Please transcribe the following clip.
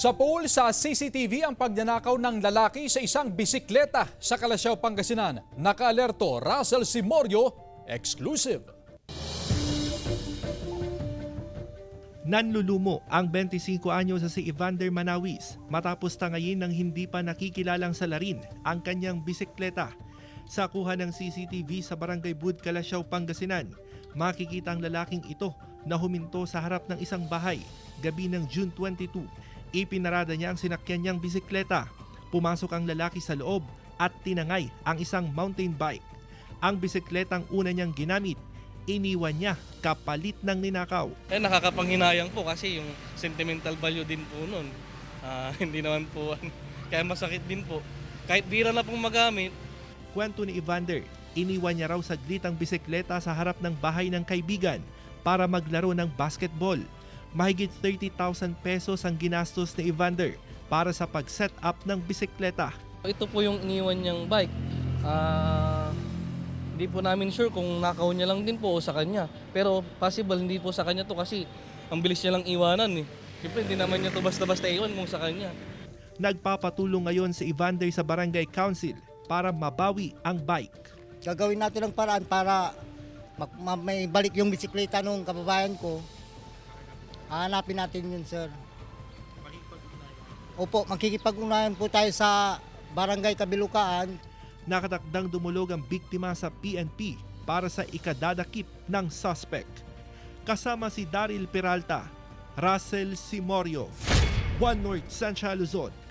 Sa pool sa CCTV ang pagnanakaw ng lalaki sa isang bisikleta sa Calasiao, Pangasinan. Nakaalerto Russell Simorio, exclusive. Nanlulumo ang 25 anyos sa si Evander Manawis matapos tangayin ng hindi pa nakikilalang salarin ang kanyang bisikleta. Sa kuha ng CCTV sa Barangay Bud, Calasiao, Pangasinan, makikita ang lalaking ito na huminto sa harap ng isang bahay gabi ng June 22. Ipinarada niya ang sinakyan niyang bisikleta. Pumasok ang lalaki sa loob at tinangay ang isang mountain bike. Ang bisikletang una niyang ginamit, iniwan niya kapalit ng ninakaw. Nakakapanghinayang po kasi yung sentimental value din po nun. Hindi naman po, kaya masakit din po. Kahit bira na pong magamit. Kwento ni Evander, iniwan niya raw saglit ang bisikleta sa harap ng bahay ng kaibigan para maglaro ng basketball. Mahigit 30,000 pesos ang ginastos ni Evander para sa pag-set up ng bisikleta. Ito po yung iniwan niyang bike. Hindi po namin sure kung nakaw niya lang din po o sa kanya. Pero possible hindi po sa kanya to kasi ang bilis niya lang iwanan eh. Siyempre hindi naman niya to basta-basta iwan kung sa kanya. Nagpapatulong ngayon si Evander sa Barangay Council para mabawi ang bike. Gagawin natin ang paraan para may balik yung bisikleta nung kababayan ko. Hanapin natin yun, sir. Opo, makikipag-unayan po tayo sa Barangay Kabilukaan. Nakatakdang dumulog ang biktima sa PNP para sa ikadadakip ng suspect. Kasama si Daryl Peralta, Russell Simorio, One North Central Luzon,